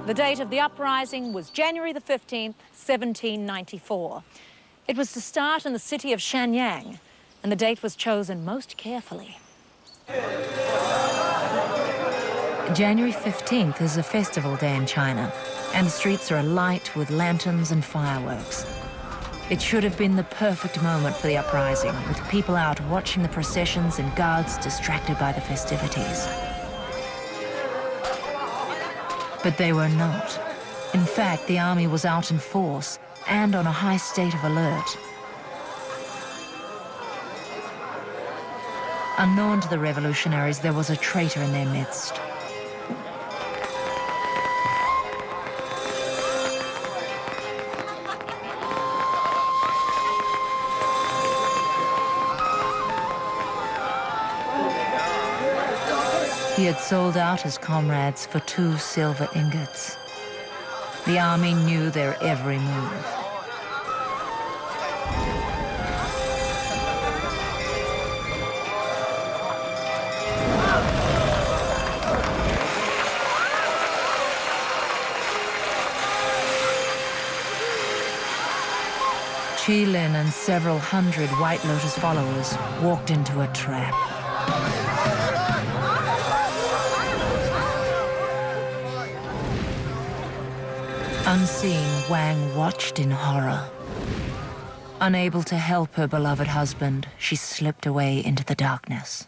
The date of the uprising was January the 15th, 1794. It was to start in the city of Shenyang, and the date was chosen most carefully. January 15th is a festival day in China, and the streets are alight with lanterns and fireworks. It should have been the perfect moment for the uprising, with people out watching the processions and guards distracted by the festivities. But they were not. In fact, the army was out in force and on a high state of alert. Unknown to the revolutionaries, there was a traitor in their midst. He had sold out his comrades for 2 silver ingots. The army knew their every move. Qilin and several hundred White Lotus followers walked into a trap. Unseen, Wang watched in horror. Unable to help her beloved husband, she slipped away into the darkness.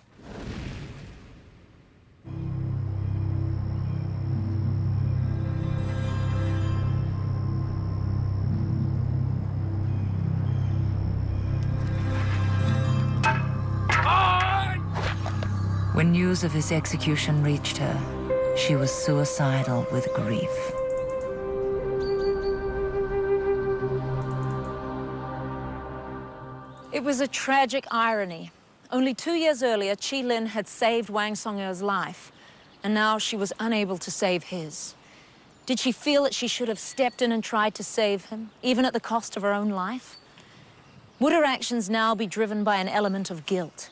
When news of his execution reached her, she was suicidal with grief. It was a tragic irony. Only 2 years earlier, Qilin had saved Wang Song'er's life, and now she was unable to save his. Did she feel that she should have stepped in and tried to save him, even at the cost of her own life? Would her actions now be driven by an element of guilt?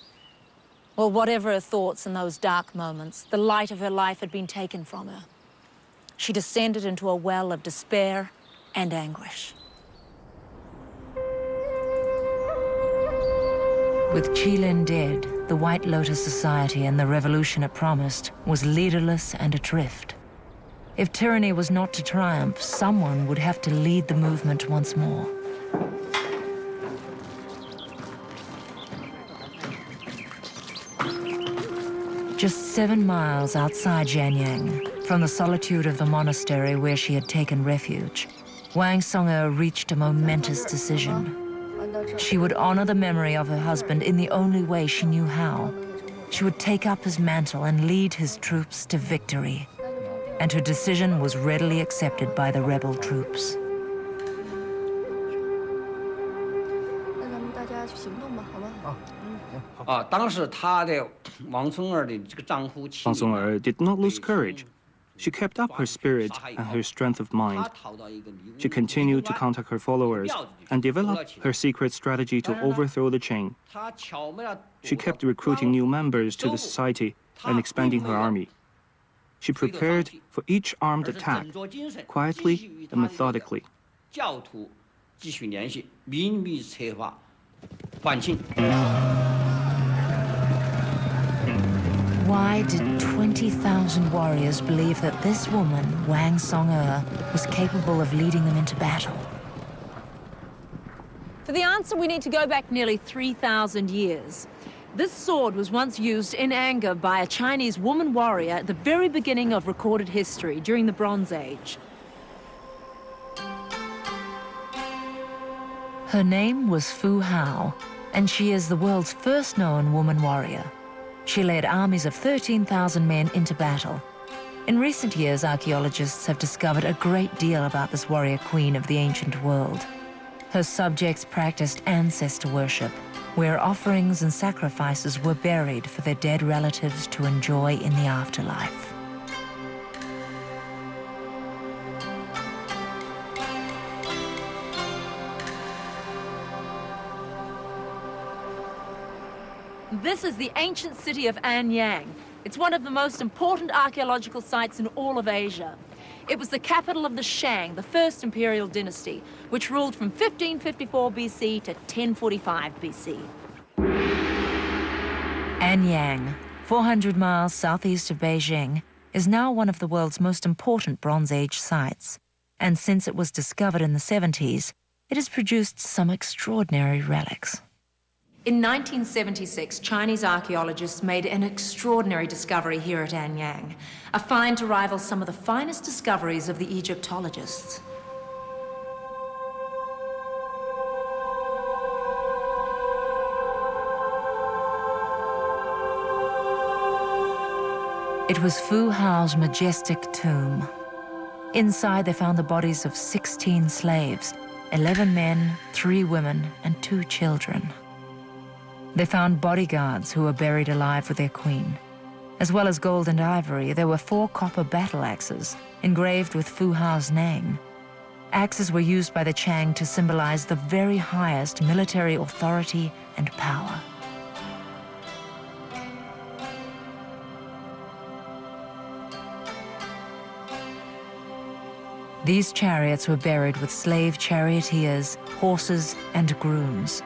Or whatever her thoughts in those dark moments, the light of her life had been taken from her. She descended into a well of despair and anguish. With Qilin dead, the White Lotus Society and the revolution it promised was leaderless and adrift. If tyranny was not to triumph, someone would have to lead the movement once more. Just 7 miles outside Shenyang, from the solitude of the monastery where she had taken refuge, Wang Song'er reached a momentous decision. She would honor the memory of her husband in the only way she knew how. She would take up his mantle and lead his troops to victory. And her decision was readily accepted by the rebel troops. Wang Song'er did not lose courage. She kept up her spirit and her strength of mind. She continued to contact her followers and developed her secret strategy to overthrow the chain. She kept recruiting new members to the society and expanding her army. She prepared for each armed attack, quietly and methodically. Why did 20,000 warriors believe that this woman, Wang Song'er, was capable of leading them into battle? For the answer, we need to go back nearly 3,000 years. This sword was once used in anger by a Chinese woman warrior at the very beginning of recorded history during the Bronze Age. Her name was Fu Hao, and she is the world's first known woman warrior. She led armies of 13,000 men into battle. In recent years, archaeologists have discovered a great deal about this warrior queen of the ancient world. Her subjects practiced ancestor worship, where offerings and sacrifices were buried for their dead relatives to enjoy in the afterlife. This is the ancient city of Anyang. It's one of the most important archaeological sites in all of Asia. It was the capital of the Shang, the first imperial dynasty, which ruled from 1554 BC to 1045 BC. Anyang, 400 miles southeast of Beijing, is now one of the world's most important Bronze Age sites. And since it was discovered in the 70s, it has produced some extraordinary relics. In 1976, Chinese archaeologists made an extraordinary discovery here at Anyang, a find to rival some of the finest discoveries of the Egyptologists. It was Fu Hao's majestic tomb. Inside, they found the bodies of 16 slaves, 11 men, 3 women, and 2 children. They found bodyguards who were buried alive with their queen. As well as gold and ivory, there were 4 copper battle axes engraved with Fu Hao's name. Axes were used by the Chang to symbolize the very highest military authority and power. These chariots were buried with slave charioteers, horses, and grooms.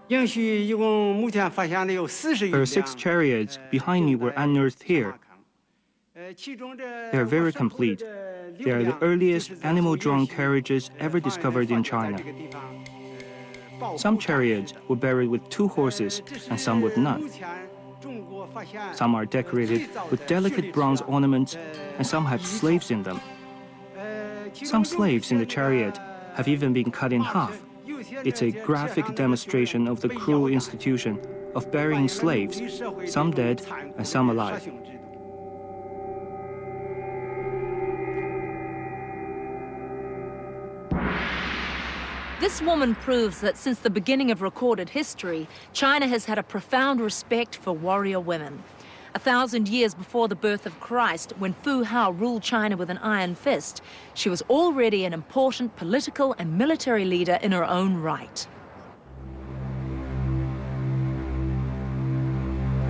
There are 6 chariots behind me were unearthed here. They are very complete. They are the earliest animal-drawn carriages ever discovered in China. Some chariots were buried with 2 horses and some with none. Some are decorated with delicate bronze ornaments and some have slaves in them. Some slaves in the chariot have even been cut in half. It's a graphic demonstration of the cruel institution of burying slaves, some dead and some alive. This woman proves that since the beginning of recorded history, China has had a profound respect for warrior women. 1,000 years before the birth of Christ, when Fu Hao ruled China with an iron fist, she was already an important political and military leader in her own right.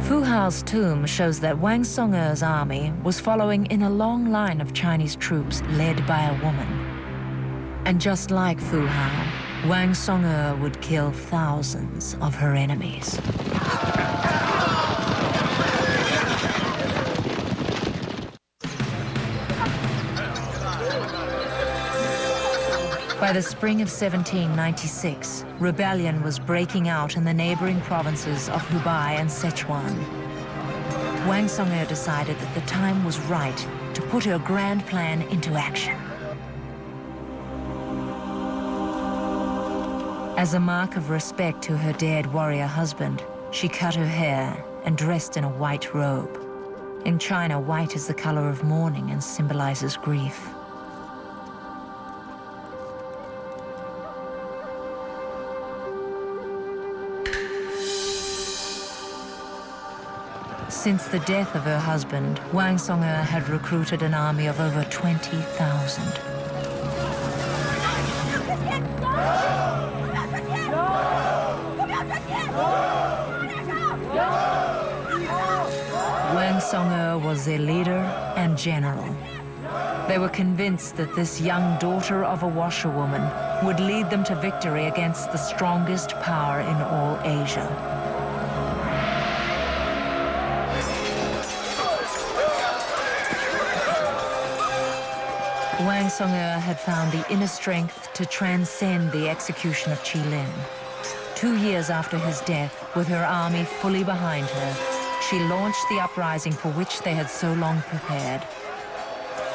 Fu Hao's tomb shows that Wang Song'er's army was following in a long line of Chinese troops led by a woman. And just like Fu Hao, Wang Song'er would kill thousands of her enemies. By the spring of 1796, rebellion was breaking out in the neighboring provinces of Hubei and Sichuan. Wang Song'er decided that the time was right to put her grand plan into action. As a mark of respect to her dead warrior husband, she cut her hair and dressed in a white robe. In China, white is the color of mourning and symbolizes grief. Since the death of her husband, Wang Song'er had recruited an army of over 20,000. Wang Song'er was their leader and general. They were convinced that this young daughter of a washerwoman would lead them to victory against the strongest power in all Asia. Wang Song'er had found the inner strength to transcend the execution of Qi Lin. 2 years after his death, with her army fully behind her, she launched the uprising for which they had so long prepared.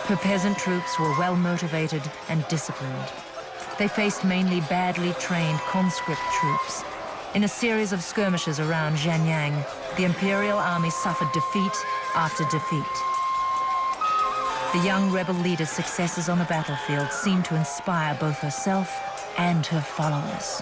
Her peasant troops were well motivated and disciplined. They faced mainly badly trained conscript troops. In a series of skirmishes around Zhanyang, the imperial army suffered defeat after defeat. The young rebel leader's successes on the battlefield seemed to inspire both herself and her followers.